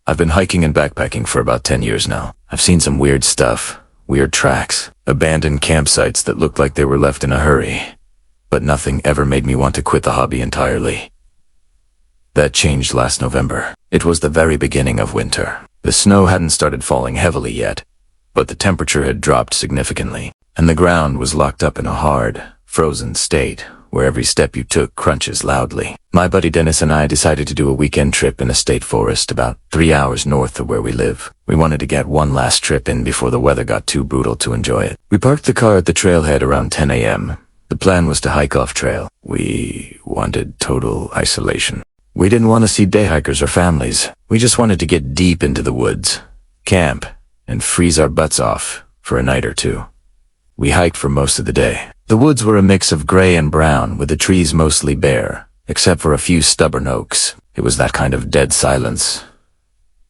I've been hiking and backpacking for about 10 years now. I've seen some weird stuff, weird tracks, abandoned campsites that looked like they were left in a hurry. But nothing ever made me want to quit the hobby entirely. That changed last November. It was the very beginning of winter. The snow hadn't started falling heavily yet, but the temperature had dropped significantly, and the ground was locked up in a hard, frozen state where every step you took crunches loudly. My buddy Dennis and I decided to do a weekend trip in a state forest about 3 hours north of where we live. We wanted to get one last trip in before the weather got too brutal to enjoy it. We parked the car at the trailhead around 10 a.m. The plan was to hike off trail. We wanted total isolation. We didn't want to see day hikers or families. We just wanted to get deep into the woods, camp, and freeze our butts off for a night or two. We hiked for most of the day. The woods were a mix of gray and brown, with the trees mostly bare, except for a few stubborn oaks. It was that kind of dead silence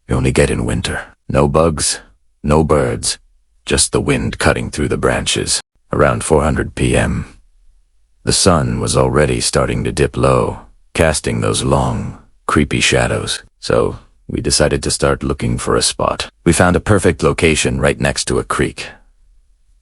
you only get in winter. No bugs, no birds, just the wind cutting through the branches. Around 400 p.m., the sun was already starting to dip low, casting those long, creepy shadows. So we decided to start looking for a spot. We found a perfect location right next to a creek.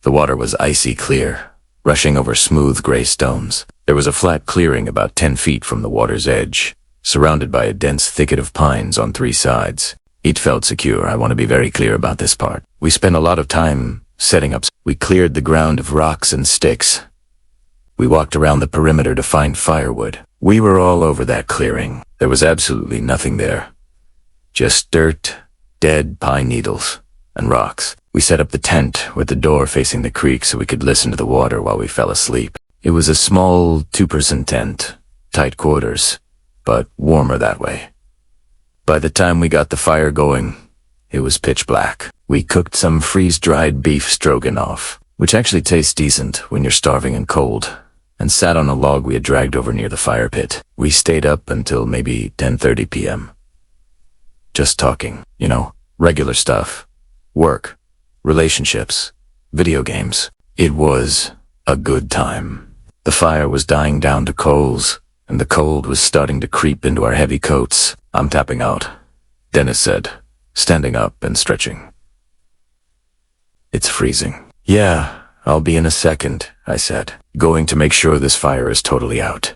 The water was icy clear, rushing over smooth gray stones. There was a flat clearing about 10 feet from the water's edge, surrounded by a dense thicket of pines on 3 sides. It felt secure. I want to be very clear about this part. We spent a lot of time setting up. We cleared the ground of rocks and sticks. We walked around the perimeter to find firewood. We were all over that clearing. There was absolutely nothing there. Just dirt, dead pine needles, and rocks. We set up the tent with the door facing the creek so we could listen to the water while we fell asleep. It was a small 2-person tent, tight quarters, but warmer that way. By the time we got the fire going, it was pitch black. We cooked some freeze-dried beef stroganoff, which actually tastes decent when you're starving and cold, and sat on a log we had dragged over near the fire pit. We stayed up until maybe 10:30 p.m. Just talking, regular stuff. Work, relationships, video games. It was a good time. The fire was dying down to coals, and the cold was starting to creep into our heavy coats. "I'm tapping out," Dennis said, standing up and stretching. "It's freezing." "Yeah, I'll be in a second," I said, going to make sure this fire is totally out.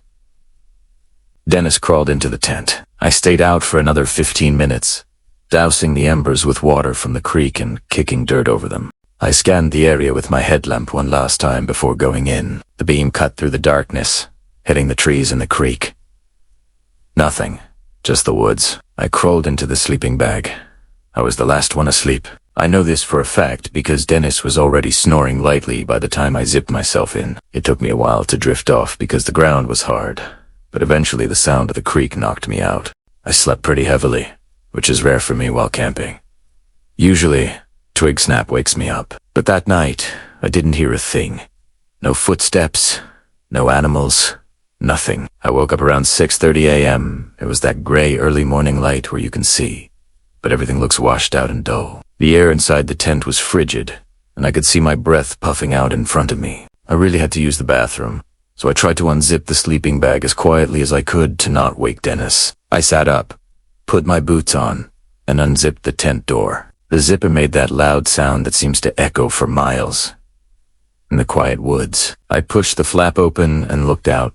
Dennis crawled into the tent. I stayed out for another 15 minutes, dousing the embers with water from the creek and kicking dirt over them. I scanned the area with my headlamp one last time before going in. The beam cut through the darkness, hitting the trees and the creek. Nothing, just the woods. I crawled into the sleeping bag. I was the last one asleep. I know this for a fact because Dennis was already snoring lightly by the time I zipped myself in. It took me a while to drift off because the ground was hard, but eventually the sound of the creek knocked me out. I slept pretty heavily, which is rare for me while camping. Usually, twig snap wakes me up. But that night, I didn't hear a thing. No footsteps, no animals, nothing. I woke up around 6:30 a.m. It was that gray early morning light where you can see, but everything looks washed out and dull. The air inside the tent was frigid, and I could see my breath puffing out in front of me. I really had to use the bathroom, so I tried to unzip the sleeping bag as quietly as I could to not wake Dennis. I sat up, put my boots on, and unzipped the tent door. The zipper made that loud sound that seems to echo for miles in the quiet woods. I pushed the flap open and looked out.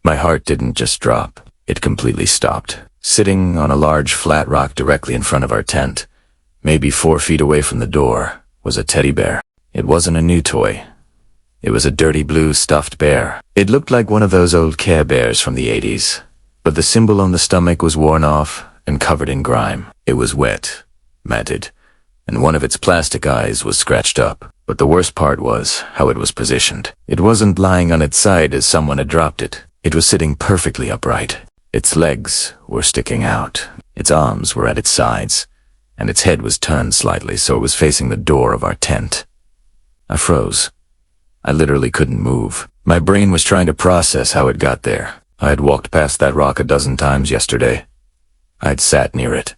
My heart didn't just drop, it completely stopped. Sitting on a large flat rock directly in front of our tent, maybe 4 feet away from the door, was a teddy bear. It wasn't a new toy. It was a dirty blue stuffed bear. It looked like one of those old Care Bears from the 80s, but the symbol on the stomach was worn off and covered in grime. It was wet, matted, and one of its plastic eyes was scratched up. But the worst part was how it was positioned. It wasn't lying on its side as someone had dropped it. It was sitting perfectly upright. Its legs were sticking out. Its arms were at its sides, and its head was turned slightly so it was facing the door of our tent. I froze. I literally couldn't move. My brain was trying to process how it got there. I had walked past that rock a dozen times yesterday. I'd sat near it.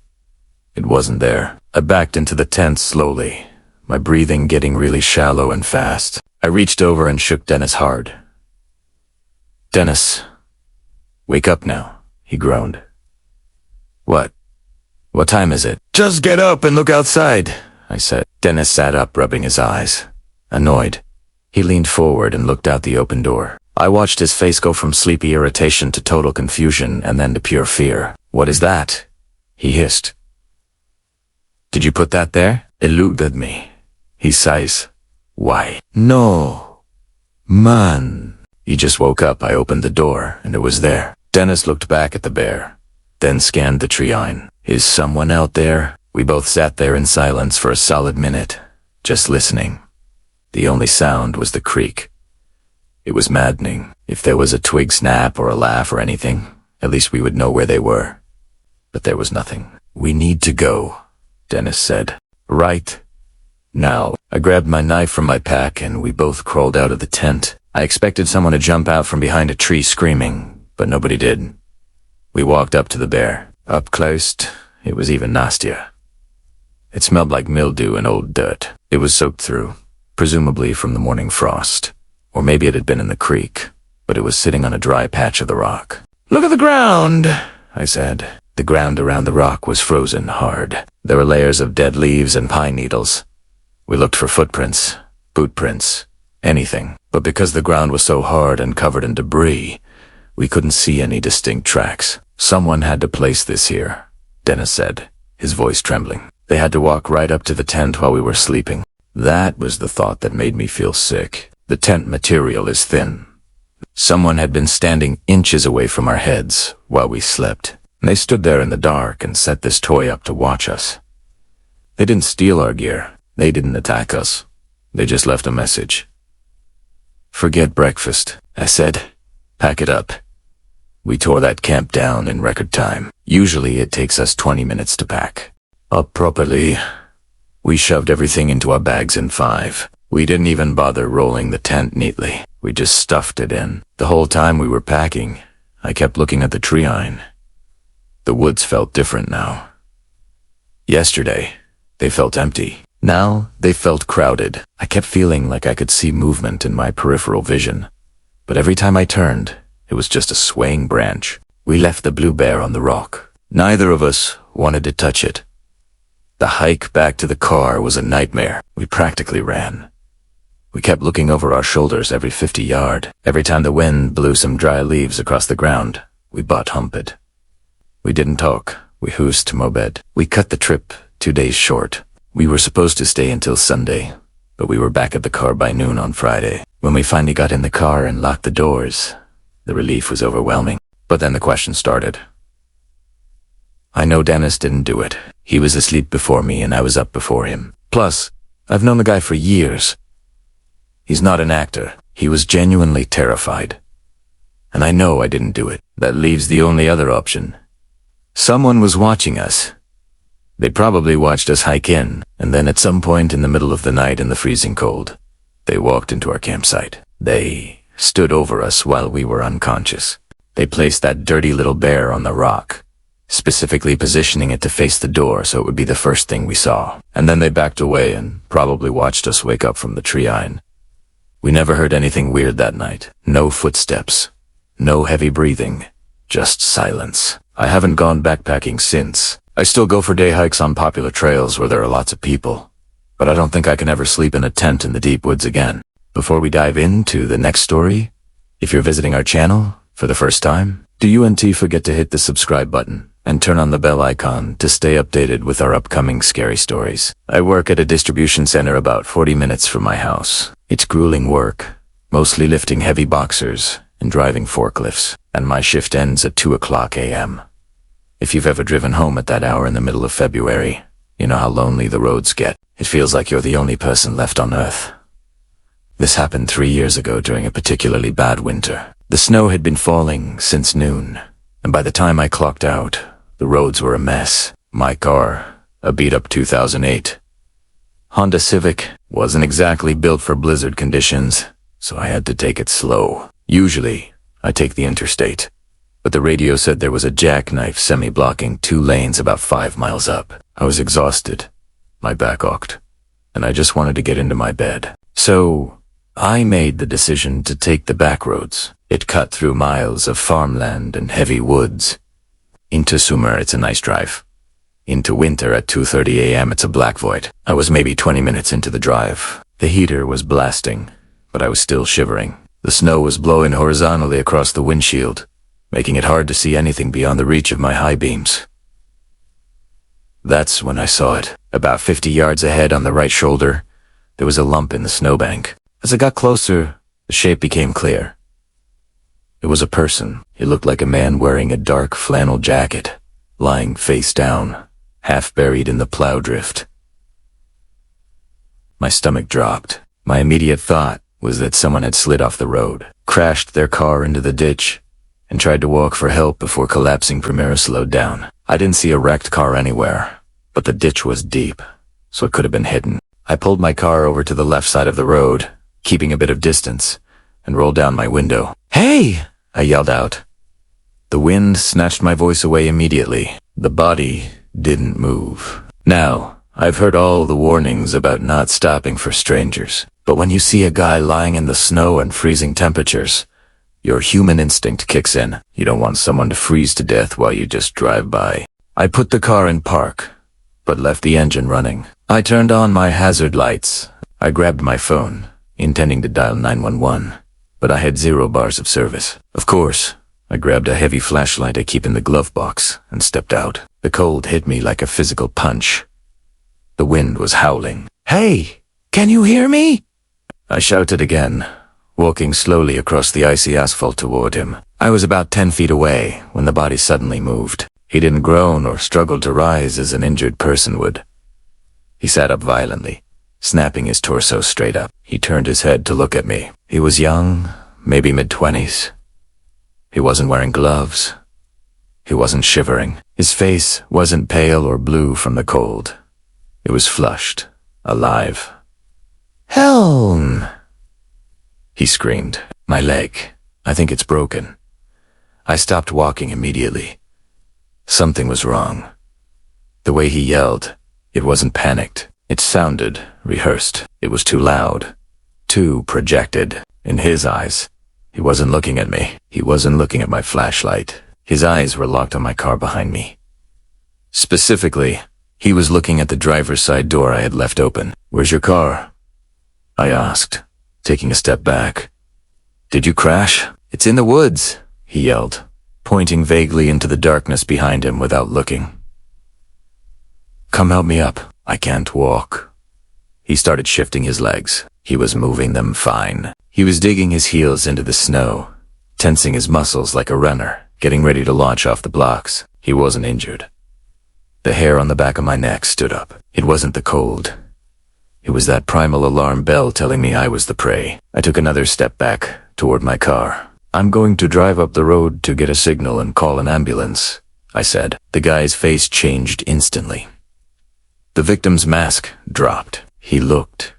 It wasn't there. I backed into the tent slowly, my breathing getting really shallow and fast. I reached over and shook Dennis hard. "Dennis, wake up now," he groaned. "What?" What time is it? Just get up and look outside, I said. Dennis sat up, rubbing his eyes. Annoyed. He leaned forward and looked out the open door. I watched his face go from sleepy irritation to total confusion and then to pure fear. What is that? He hissed. Did you put that there? It looked at me. He sighs. Why? No. Man. He just woke up. I opened the door, and it was there. Dennis looked back at the bear, then scanned the tree line. Is someone out there? We both sat there in silence for a solid minute, just listening. The only sound was the creak. It was maddening. If there was a twig snap or a laugh or anything, at least we would know where they were. But there was nothing. We need to go, Dennis said. Right now. I grabbed my knife from my pack and we both crawled out of the tent. I expected someone to jump out from behind a tree screaming, but nobody did. We walked up to the bear. Up close, it was even nastier. It smelled like mildew and old dirt. It was soaked through, presumably from the morning frost. Or maybe it had been in the creek, but it was sitting on a dry patch of the rock. Look at the ground, I said. The ground around the rock was frozen hard. There were layers of dead leaves and pine needles. We looked for footprints, boot prints, anything. But because the ground was so hard and covered in debris, we couldn't see any distinct tracks. Someone had to place this here, Dennis said, his voice trembling. They had to walk right up to the tent while we were sleeping. That was the thought that made me feel sick. The tent material is thin. Someone had been standing inches away from our heads while we slept. And they stood there in the dark and set this toy up to watch us. They didn't steal our gear. They didn't attack us. They just left a message. Forget breakfast, I said. Pack it up. We tore that camp down in record time. Usually it takes us 20 minutes to pack up properly. We shoved everything into our bags in 5. We didn't even bother rolling the tent neatly. We just stuffed it in. The whole time we were packing, I kept looking at the tree line. The woods felt different now. Yesterday, they felt empty. Now, they felt crowded. I kept feeling like I could see movement in my peripheral vision. But every time I turned, it was just a swaying branch. We left the blue bear on the rock. Neither of us wanted to touch it. The hike back to the car was a nightmare. We practically ran. We kept looking over our shoulders every 50 yards. Every time the wind blew some dry leaves across the ground, we butt-humped. We didn't talk. We hoosed to Mobed. We cut the trip 2 days short. We were supposed to stay until Sunday, but we were back at the car by noon on Friday. When we finally got in the car and locked the doors, the relief was overwhelming. But then the question started. I know Dennis didn't do it. He was asleep before me and I was up before him. Plus, I've known the guy for years. He's not an actor. He was genuinely terrified. And I know I didn't do it. That leaves the only other option. Someone was watching us. They probably watched us hike in, and then at some point in the middle of the night in the freezing cold, they walked into our campsite. They stood over us while we were unconscious. They placed that dirty little bear on the rock, specifically positioning it to face the door so it would be the first thing we saw. And then they backed away and probably watched us wake up from the tree line. We never heard anything weird that night. No footsteps. No heavy breathing. Just silence. I haven't gone backpacking since. I still go for day hikes on popular trails where there are lots of people. But I don't think I can ever sleep in a tent in the deep woods again. Before we dive into the next story, if you're visiting our channel for the first time, do you forget to hit the subscribe button and turn on the bell icon to stay updated with our upcoming scary stories. I work at a distribution center about 40 minutes from my house. It's grueling work, mostly lifting heavy boxers and driving forklifts, and my shift ends at 2:00 a.m. If you've ever driven home at that hour in the middle of February, you know how lonely the roads get. It feels like you're the only person left on Earth. This happened 3 years ago during a particularly bad winter. The snow had been falling since noon, and by the time I clocked out, the roads were a mess. My car, a beat-up 2008 Honda Civic, wasn't exactly built for blizzard conditions, so I had to take it slow. Usually, I take the interstate, but the radio said there was a jackknife semi-blocking 2 lanes about 5 miles up. I was exhausted, my back ached, and I just wanted to get into my bed. So, I made the decision to take the back roads. It cut through miles of farmland and heavy woods. Into Sumer, it's a nice drive. Into winter at 2:30 a.m. It's a black void. I was maybe 20 minutes into the drive. The heater was blasting, but I was still shivering. The snow was blowing horizontally across the windshield, making it hard to see anything beyond the reach of my high beams. That's when I saw it. About 50 yards ahead on the right shoulder, there was a lump in the snowbank. As I got closer, the shape became clear. It was a person. He looked like a man wearing a dark flannel jacket, lying face down, half buried in the plow drift. My stomach dropped. My immediate thought was that someone had slid off the road, crashed their car into the ditch, and tried to walk for help before collapsing. Primera slowed down. I didn't see a wrecked car anywhere, but the ditch was deep, so it could have been hidden. I pulled my car over to the left side of the road, keeping a bit of distance, and rolled down my window. "Hey!" I yelled out. The wind snatched my voice away immediately. The body didn't move. Now, I've heard all the warnings about not stopping for strangers, but when you see a guy lying in the snow and freezing temperatures, your human instinct kicks in. You don't want someone to freeze to death while you just drive by. I put the car in park, but left the engine running. I turned on my hazard lights. I grabbed my phone, intending to dial 911, but I had 0 bars of service. Of course, I grabbed a heavy flashlight I keep in the glove box and stepped out. The cold hit me like a physical punch. The wind was howling. "Hey, can you hear me?" I shouted again, walking slowly across the icy asphalt toward him. I was about 10 feet away when the body suddenly moved. He didn't groan or struggle to rise as an injured person would. He sat up violently, snapping his torso straight up. He turned his head to look at me. He was young, maybe mid-20s. He wasn't wearing gloves. He wasn't shivering. His face wasn't pale or blue from the cold. It was flushed, alive. "Helm!" he screamed. "My leg. I think it's broken." I stopped walking immediately. Something was wrong. The way he yelled, it wasn't panicked. It sounded rehearsed. It was too loud, too projected. In his eyes, he wasn't looking at me. He wasn't looking at my flashlight. His eyes were locked on my car behind me. Specifically, he was looking at the driver's side door I had left open. "Where's your car?" I asked, taking a step back. "Did you crash?" "It's in the woods," he yelled, pointing vaguely into the darkness behind him without looking. "Come help me up. I can't walk." He started shifting his legs. He was moving them fine. He was digging his heels into the snow, tensing his muscles like a runner, getting ready to launch off the blocks. He wasn't injured. The hair on the back of my neck stood up. It wasn't the cold. It was that primal alarm bell telling me I was the prey. I took another step back toward my car. "I'm going to drive up the road to get a signal and call an ambulance," I said. The guy's face changed instantly. The victim's mask dropped. He looked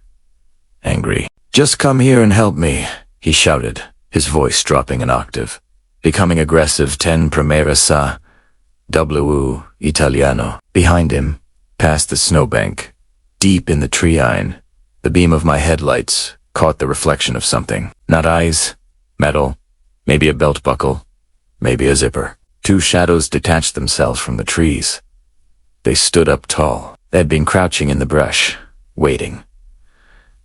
angry. "Just come here and help me," he shouted, his voice dropping an octave. Becoming aggressive. 10 Primera sa W Italiano. Behind him, past the snowbank, deep in the tree-line, the beam of my headlights caught the reflection of something. Not eyes, metal, maybe a belt buckle, maybe a zipper. 2 shadows detached themselves from the trees. They stood up tall. They had been crouching in the brush, waiting.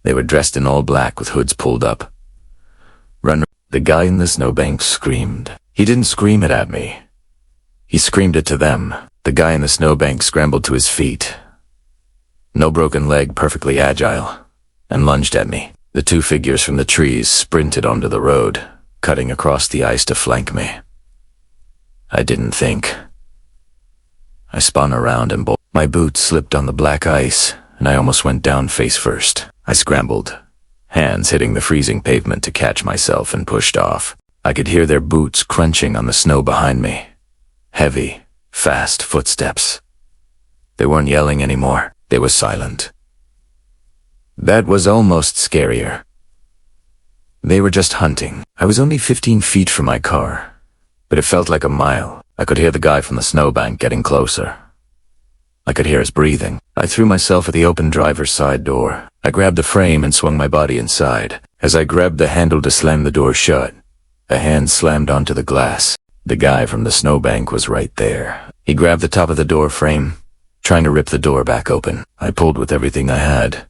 They were dressed in all black with hoods pulled up. "Run!" The guy in the snowbank screamed. He didn't scream it at me. He screamed it to them. The guy in the snowbank scrambled to his feet. No broken leg, perfectly agile, and lunged at me. The 2 figures from the trees sprinted onto the road, cutting across the ice to flank me. I didn't think. I spun around and bolted. My boots slipped on the black ice, and I almost went down face first. I scrambled, hands hitting the freezing pavement to catch myself, and pushed off. I could hear their boots crunching on the snow behind me. Heavy, fast footsteps. They weren't yelling anymore. They were silent. That was almost scarier. They were just hunting. I was only 15 feet from my car, but it felt like a mile. I could hear the guy from the snowbank getting closer. I could hear his breathing. I threw myself at the open driver's side door. I grabbed the frame and swung my body inside. As I grabbed the handle to slam the door shut, a hand slammed onto the glass. The guy from the snowbank was right there. He grabbed the top of the door frame, trying to rip the door back open. I pulled with everything I had.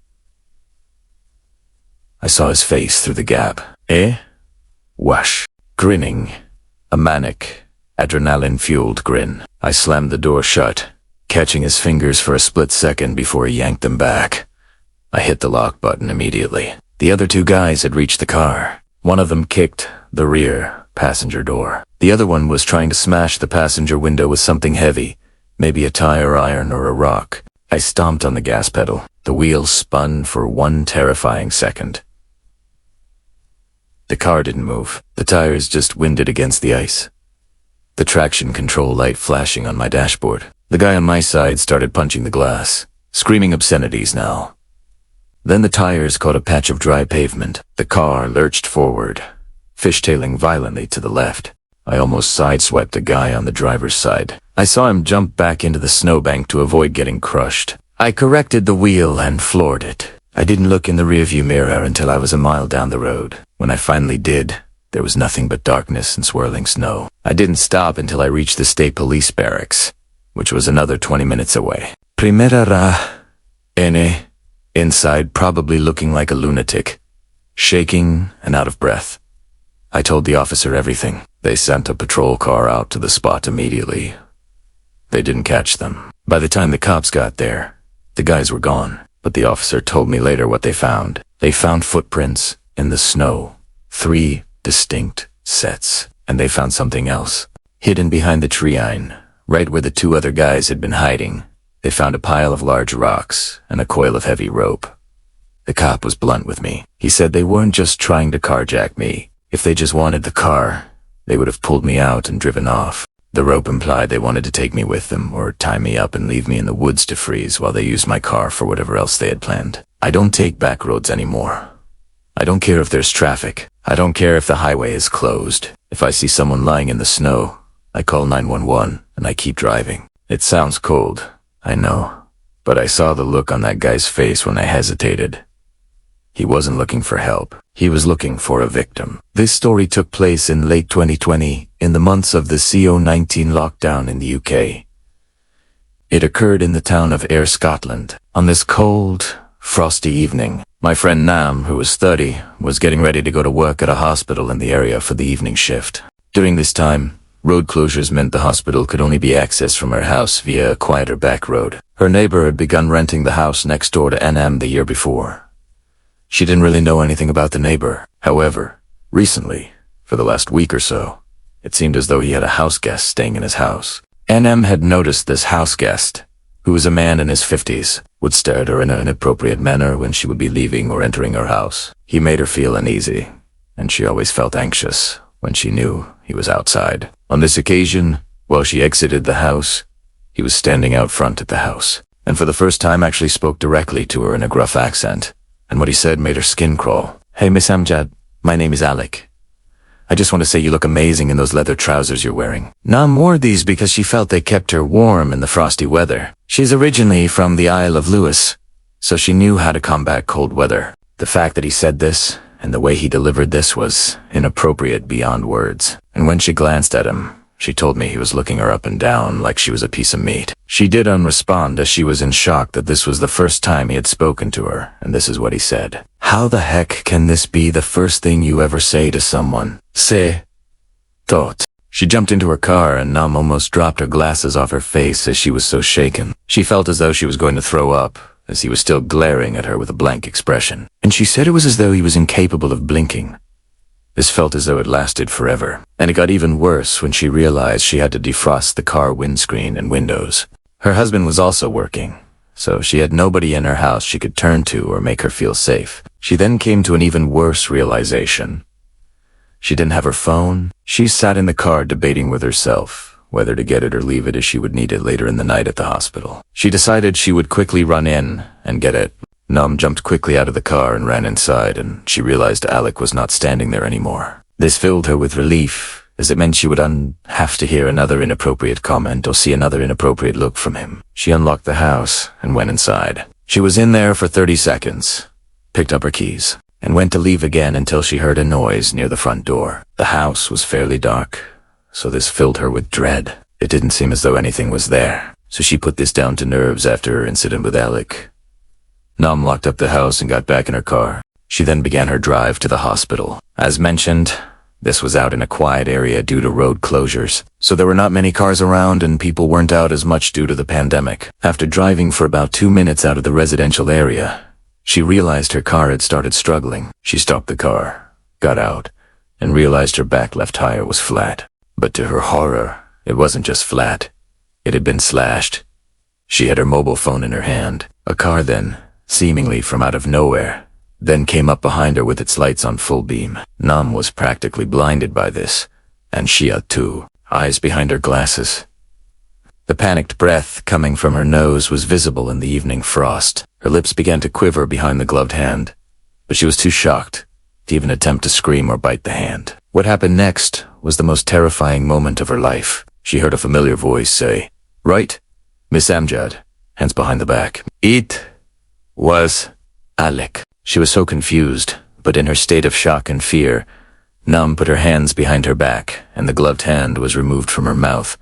I saw his face through the gap. Whoosh. Grinning. A manic, adrenaline-fueled grin. I slammed the door shut, catching his fingers for a split second before he yanked them back. I hit the lock button immediately. The other two guys had reached the car. One of them kicked the rear passenger door. The other one was trying to smash the passenger window with something heavy, maybe a tire iron or a rock. I stomped on the gas pedal. The wheels spun for one terrifying second. The car didn't move. The tires just winded against the ice. The traction control light flashing on my dashboard. The guy on my side started punching the glass, screaming obscenities now. Then the tires caught a patch of dry pavement. The car lurched forward, fishtailing violently to the left. I almost sideswiped a guy on the driver's side. I saw him jump back into the snowbank to avoid getting crushed. I corrected the wheel and floored it. I didn't look in the rearview mirror until I was a mile down the road. When I finally did, there was nothing but darkness and swirling snow. I didn't stop until I reached the state police barracks, which was another 20 minutes away. Primera N. Inside, probably looking like a lunatic, shaking and out of breath. I told the officer everything. They sent a patrol car out to the spot immediately. They didn't catch them. By the time the cops got there, the guys were gone. But the officer told me later what they found. They found footprints in the snow. 3 distinct sets. And they found something else. Hidden behind the treine, right where the 2 other guys had been hiding, they found a pile of large rocks and a coil of heavy rope. The cop was blunt with me. He said they weren't just trying to carjack me. If they just wanted the car, they would have pulled me out and driven off. The rope implied they wanted to take me with them or tie me up and leave me in the woods to freeze while they used my car for whatever else they had planned. I don't take back roads anymore. I don't care if there's traffic. I don't care if the highway is closed. If I see someone lying in the snow, I call 911 and I keep driving. It sounds cold, I know, but I saw the look on that guy's face when I hesitated. He wasn't looking for help. He was looking for a victim. This story took place in late 2020, in the months of the CO-19 lockdown in the UK. It occurred in the town of Ayr, Scotland. On this cold, frosty evening, my friend Nam, who was 30, was getting ready to go to work at a hospital in the area for the evening shift. During this time, road closures meant the hospital could only be accessed from her house via a quieter back road. Her neighbor had begun renting the house next door to NM the year before. She didn't really know anything about the neighbor. However, recently, for the last week or so, it seemed as though he had a house guest staying in his house. NM had noticed this house guest, who was a man in his 50s, would stare at her in an inappropriate manner when she would be leaving or entering her house. He made her feel uneasy, and she always felt anxious when she knew he was outside. On this occasion, while she exited the house, he was standing out front at the house, and for the first time actually spoke directly to her in a gruff accent. And what he said made her skin crawl. "Hey, Miss Amjad, my name is Alec. I just want to say you look amazing in those leather trousers you're wearing." Nam wore these because she felt they kept her warm in the frosty weather. She's originally from the Isle of Lewis, so she knew how to combat cold weather. The fact that he said this, and the way he delivered this, was inappropriate beyond words. And when she glanced at him, she told me he was looking her up and down like she was a piece of meat. She did unrespond as she was in shock that this was the first time he had spoken to her, and this is what he said. "How the heck can this be the first thing you ever say to someone? Say, thought." She jumped into her car and Nam almost dropped her glasses off her face as she was so shaken. She felt as though she was going to throw up, as he was still glaring at her with a blank expression. And she said it was as though he was incapable of blinking. This felt as though it lasted forever, and it got even worse when she realized she had to defrost the car windscreen and windows. Her husband was also working, so she had nobody in her house she could turn to or make her feel safe. She then came to an even worse realization. She didn't have her phone. She sat in the car debating with herself whether to get it or leave it as she would need it later in the night at the hospital. She decided she would quickly run in and get it. Nam jumped quickly out of the car and ran inside, and she realized Alec was not standing there anymore. This filled her with relief, as it meant she would have to hear another inappropriate comment or see another inappropriate look from him. She unlocked the house and went inside. She was in there for 30 seconds, picked up her keys, and went to leave again until she heard a noise near the front door. The house was fairly dark, so this filled her with dread. It didn't seem as though anything was there. so she put this down to nerves after her incident with Alec. Nam locked up the house and got back in her car. She then began her drive to the hospital. As mentioned, this was out in a quiet area due to road closures, so there were not many cars around and people weren't out as much due to the pandemic. After driving for about 2 minutes out of the residential area, she realized her car had started struggling. She stopped the car, got out, and realized her back left tire was flat. But to her horror, it wasn't just flat. It had been slashed. She had her mobile phone in her hand. A car then, seemingly from out of nowhere, then came up behind her with its lights on full beam. Nam was practically blinded by this, and Shia too, eyes behind her glasses. The panicked breath coming from her nose was visible in the evening frost. Her lips began to quiver behind the gloved hand, but she was too shocked to even attempt to scream or bite the hand. What happened next was the most terrifying moment of her life. She heard a familiar voice say, "Right, Miss Amjad," hands behind the back. It was Alec. She was so confused, but in her state of shock and fear, Nam put her hands behind her back, and the gloved hand was removed from her mouth,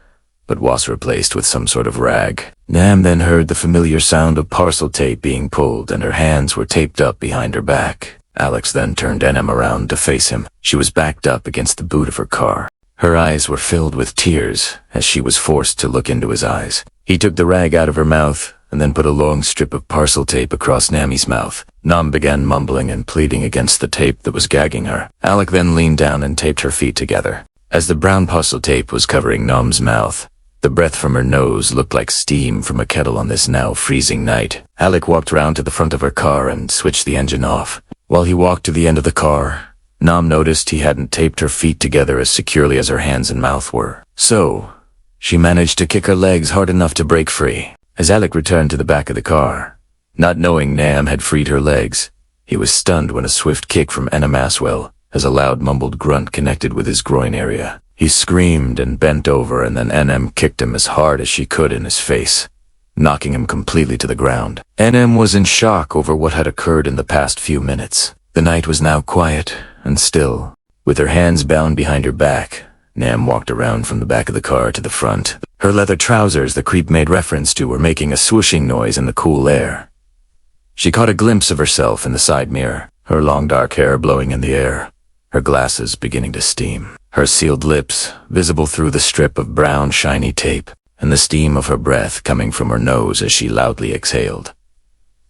but was replaced with some sort of rag. Nam then heard the familiar sound of parcel tape being pulled, and her hands were taped up behind her back. Alex then turned Nam around to face him. She was backed up against the boot of her car. Her eyes were filled with tears as she was forced to look into his eyes. He took the rag out of her mouth and then put a long strip of parcel tape across Nami's mouth. Nam began mumbling and pleading against the tape that was gagging her. Alec then leaned down and taped her feet together. As the brown parcel tape was covering Nam's mouth, the breath from her nose looked like steam from a kettle on this now freezing night. Alec walked round to the front of her car and switched the engine off. While he walked to the end of the car, Nam noticed he hadn't taped her feet together as securely as her hands and mouth were. So, she managed to kick her legs hard enough to break free. As Alec returned to the back of the car, not knowing Nam had freed her legs, he was stunned when a swift kick from Enna Maswell, as a loud mumbled grunt connected with his groin area. He screamed and bent over, and then NM kicked him as hard as she could in his face, knocking him completely to the ground. NM was in shock over what had occurred in the past few minutes. The night was now quiet and still. With her hands bound behind her back, Nam walked around from the back of the car to the front. Her leather trousers the creep made reference to were making a swooshing noise in the cool air. She caught a glimpse of herself in the side mirror, her long dark hair blowing in the air, her glasses beginning to steam, her sealed lips visible through the strip of brown shiny tape, and the steam of her breath coming from her nose as she loudly exhaled.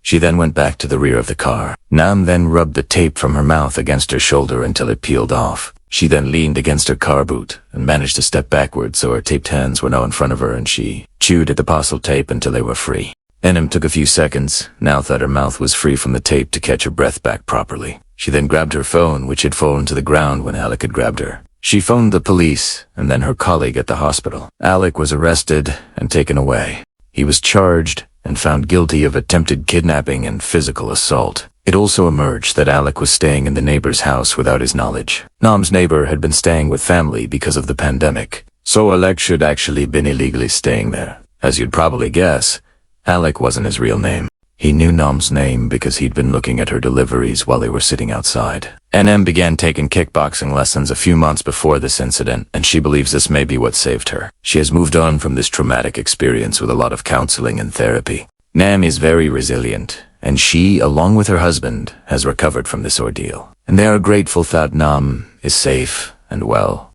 She then went back to the rear of the car. Nam then rubbed the tape from her mouth against her shoulder until it peeled off. She then leaned against her car boot and managed to step backward so her taped hands were now in front of her, and she chewed at the parcel tape until they were free. Enim took a few seconds, now that her mouth was free from the tape, to catch her breath back properly. She then grabbed her phone, which had fallen to the ground when Alec had grabbed her. She phoned the police and then her colleague at the hospital. Alec was arrested and taken away. He was charged and found guilty of attempted kidnapping and physical assault. It also emerged that Alec was staying in the neighbor's house without his knowledge. Nam's neighbor had been staying with family because of the pandemic, so Alec should actually been illegally staying there. As you'd probably guess, Alec wasn't his real name. He knew Nam's name because he'd been looking at her deliveries while they were sitting outside. NM began taking kickboxing lessons a few months before this incident, and she believes this may be what saved her. She has moved on from this traumatic experience with a lot of counseling and therapy. Nam is very resilient, and she, along with her husband, has recovered from this ordeal. And they are grateful that Nam is safe and well.